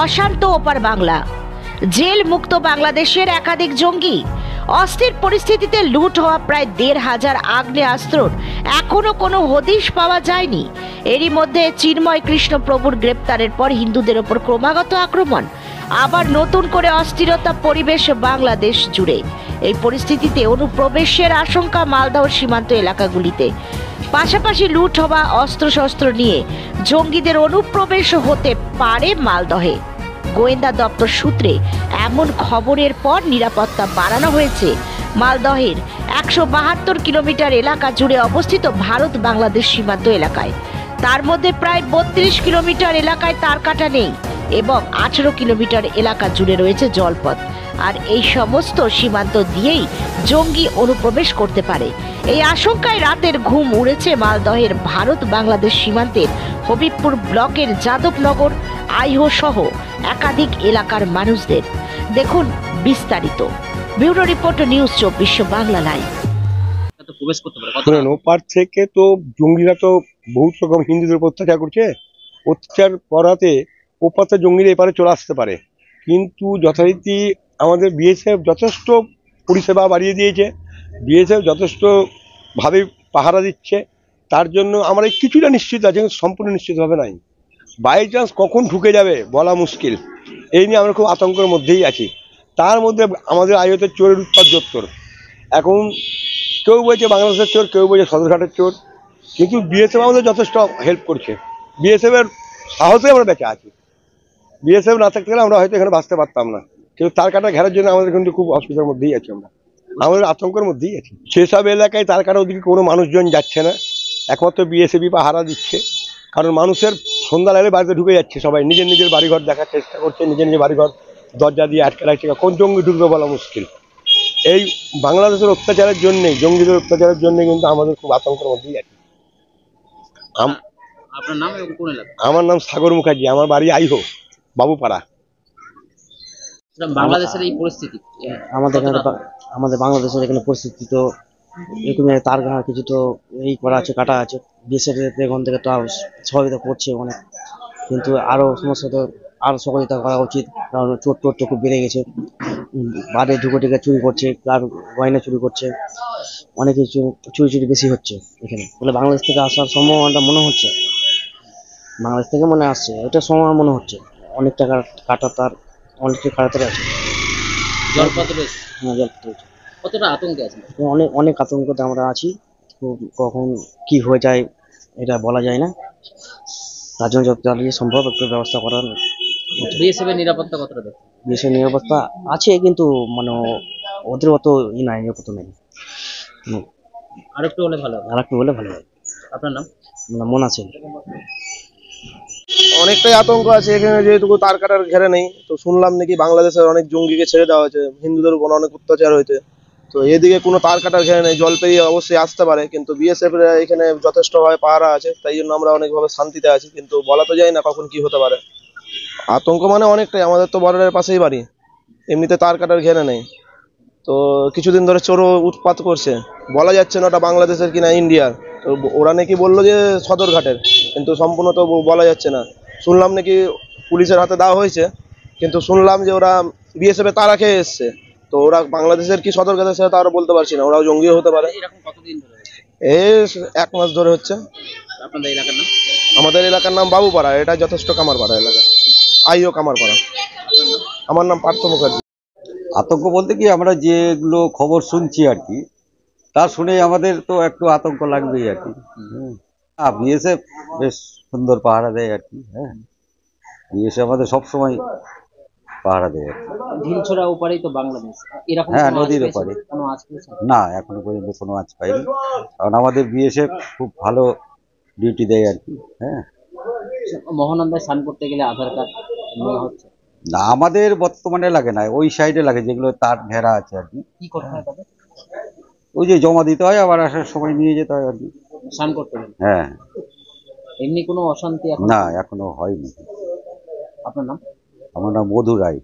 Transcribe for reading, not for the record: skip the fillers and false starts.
অশান্ত ওপার বাংলা, জেল মুক্ত বাংলাদেশের একাধিক জঙ্গি, অস্থির পরিস্থিতিতে লুট হওয়া প্রায় ১৫০০ আগ্নেয়াস্ত্রর এখনো কোনো হদিশ পাওয়া যায়নি। এরই মধ্যে চিন্ময় কৃষ্ণ প্রভুর গ্রেপ্তারের পর হিন্দুদের ওপর ক্রমাগত আক্রমণ, আবার নতুন করে অস্থিরতা পরিবেশ বাংলাদেশ জুড়ে। এই পরিস্থিতিতে অনুপ্রবেশের আশঙ্কা মালদহ সীমান্ত এলাকাগুলিতে, পাশাপাশি লুট হওয়া অস্ত্রশস্ত্র নিয়ে জঙ্গিদের অনুপ্রবেশ হতে পারে মালদহে। গোয়েন্দা দপ্তর সূত্রে এমন খবরের পর নিরাপত্তা বাড়ানো হয়েছে। মালদহের ১৭২ কিলোমিটার এলাকা জুড়ে অবস্থিত ভারত বাংলাদেশ সীমান্ত এলাকায়, তার মধ্যে প্রায় ৩২ কিলোমিটার এলাকায় তারকাটা নেই এবং ১৮ কিলোমিটার এলাকা জুড়ে রয়েছে জলপথ। আর এই সমস্ত সীমান্ত দিয়েই জঙ্গি অনুপ্রবেশ করতে পারে। এই আশঙ্কায় রাতের ঘুম উড়েছে মালদহের ভারত বাংলাদেশ সীমান্তের হবিবপুর ব্লকের যাদবনগর, আইহো সহ একাধিক এলাকার মানুষদের। দেখুন বিস্তারিত। Bureau report, news ২৪ Bangla live. ওপার থেকে তো জঙ্গিরা তো বহুত রকম হিন্দুদের উপর অত্যাচার করছে, অত্যাচার করাতে ওপারে জঙ্গিরা এপারে চলে আসতে পারে। কিন্তু যথারীতি আমাদের বিএসএফ যথেষ্ট পরিষেবা বাড়িয়ে দিয়েছে, বিএসএফ যথেষ্টভাবে পাহারা দিচ্ছে। তার জন্য আমরা কিছুটা নিশ্চিত আছে, সম্পূর্ণ নিশ্চিতভাবে নাই। বাই চান্স কখন ঢুকে যাবে বলা মুশকিল, এই নিয়ে আমরা খুব আতঙ্কের মধ্যেই আছি। তার মধ্যে আমাদের আইওতে চোরের উৎপাত জোত্তর। এখন কেউ বলছে বাংলাদেশের চোর, কেউ বলছে সদরঘাটের চোর, কিন্তু বিএসএফ আমাদের যথেষ্ট হেল্প করছে। বিএসএফের সাহসে আমরা বেঁচে আছি। বিএসএফ না থাকতে গেলে আমরা হয়তো এখানে বাঁচতে পারতাম না। কিন্তু তার কাটা ঘেরার জন্য আমাদের কিন্তু খুব অসুবিধার মধ্যেই আছি, আমাদের আতঙ্কের মধ্যেই আছি। সেসব এলাকায় তার কাটা ওদিকে কোনো মানুষজন যাচ্ছে না, একমাত্র বিএসএফই পাহারা দিচ্ছে। কারণ মানুষের সন্ধ্যা লাগলে বাড়িতে ঢুকে যাচ্ছে, সবাই নিজের নিজের বাড়িঘর দেখার চেষ্টা করছে, নিজের নিজের বাড়িঘর দরজা দিয়ে আটকে রাখছে। কোন জঙ্গি ঢুকবে বলা মুশকিল। এই বাংলাদেশের অত্যাচারের জন্যেই, জঙ্গিদের অত্যাচারের জন্য কিন্তু আমাদের খুব আতঙ্কের মধ্যেই আছে। আপনার নাম এবং কোন এলাকা? আমার নাম সাগর মুখার্জি, আমার বাড়ি আইহো বাবুপাড়া। বাংলাদেশের এই পরিস্থিতি আমাদের বাংলাদেশের এখানে পরিস্থিতি তো এরকম, তার ঘা কিছু তো এই করা আছে, কাটা আছে। বিএসএফ এখান থেকে তো সহযোগিতা করছে অনেক, কিন্তু আরো সমস্যা তো আরো সহযোগিতা করা উচিত। কারণ চোর টোর তো খুব বেড়ে গেছে, বাড়ি ঢুকে ঢুকে চুরি করছে, আর গয়না চুরি করছে, অনেক কিছু চুরি বেশি হচ্ছে এখানে। বলে বাংলাদেশ থেকে আসার সম্ভাবনাটা মনে হচ্ছে, বাংলাদেশ থেকে মনে আসছে, এটা সম্ভাবনা মনে হচ্ছে। অনেক টাকার কাটা, তার অনেক টাকা কাটাতে আছে, জলপথ রয়েছে। হ্যাঁ, জলপথ রয়েছে। কতটা আতঙ্কে আছে? অনেক আতঙ্কতে আমরা আছি। কখন কি হয়ে যায় এটা বলা যায় না, তার জন্য যত তাড়াতাড়ি সম্ভব একটু ব্যবস্থা করার। বিএসএফ এর নিরাপত্তা কতটা দেখো? বিএসএফ নিরাপত্তা আছে, কিন্তু মানে ওদের অত নাই, নিরাপত্তা নেই। আরেকটু হলে ভালো হবে। আরেকটু হলে ভালো হয়। আপনার নাম? মনে আছে। অনেকটাই আতঙ্ক আছে এখানে, যেহেতু তার কাটার ঘেরে নেই। তো শুনলাম নাকি বাংলাদেশের অনেক জঙ্গিকে ছেড়ে দেওয়া হয়েছে, হিন্দুদের উপর অনেক অত্যাচার হয়েছে। তো এদিকে কোনো তার কাটার ঘেরে নেই, জল পেরিয়ে অবশ্যই আসতে পারে। কিন্তু বিএসএফ এখানে যথেষ্টভাবে পাহারা আছে, তাই জন্য আমরা অনেকভাবে শান্তিতে আছি। কিন্তু বলা তো যায় না কখন কি হতে পারে। আতঙ্ক মানে অনেকটাই, আমাদের তো বর্ডারের পাশেই বাড়ি, এমনিতে তার কাটার ঘেরে নেই। তো কিছুদিন ধরে চোরও উৎপাত করছে, বলা যাচ্ছে না ওটা বাংলাদেশের কিনা ইন্ডিয়ার। তো ওরা নাকি বললো যে সদরঘাটের, কিন্তু সম্পূর্ণ তো বলা যাচ্ছে না। শুনলাম নাকি পুলিশের হাতে দেওয়া হয়েছে, কিন্তু শুনলাম যে ওরা বিএসএফ এ তারা খেয়ে এসছে। তো ওরা বাংলাদেশের কি সদরঘাটের সাথে তারা বলতে পারছি না, ওরাও জঙ্গিও হতে পারে। এরকম কতদিন ধরে? এই 1 মাস ধরে হচ্ছে। আপনাদের এলাকার নাম? আমাদের এলাকার নাম বাবুপাড়া, এটা যথেষ্ট কামারপাড়া এলাকা, আইও কামারপাড়া। আমার নাম পার্থ মুখার্জি। আতঙ্ক বলতে কি, আমরা যেগুলো খবর শুনছি আর কি, তা শুনে আমাদের তো একটু আতঙ্ক লাগবেই আর কি। বিএসএফ বেশ সুন্দর পাহারা দেয় আর কি। হ্যাঁ, বিএসএফ আমাদের সবসময় পাহারা দেয় আর কি। ঢিলছড়া ওপারেই তো বাংলাদেশ, এরকম হ্যাঁ, কোনো নদীর আঁচ ওপারে। পেয়েছেন? কোনো আঁচ পেয়েছেন? না, এখনো পর্যন্ত কোনো আঁচ পাইনি, কারণ আমাদের বিএসএফ খুব ভালো ডিউটি দেয় আর কি। হ্যাঁ, মহানন্দায় স্নান করতে গেলে আধার কার্ড নেওয়া হচ্ছে না, আমাদের বর্তমানে লাগে না, ওই সাইডে লাগে যেগুলো তার ঘেরা আছে আর কি। কি করতে হয় তবে? ওই যে জমা দিতে হয়, আবার আসার সময় নিয়ে যেতে হয় আর কি। স্নান করতে গেলে? হ্যাঁ। এমনি কোনো অশান্তি এখন? না, এখনো হয়নি। আপনার নাম? আমার নাম মধু রায়।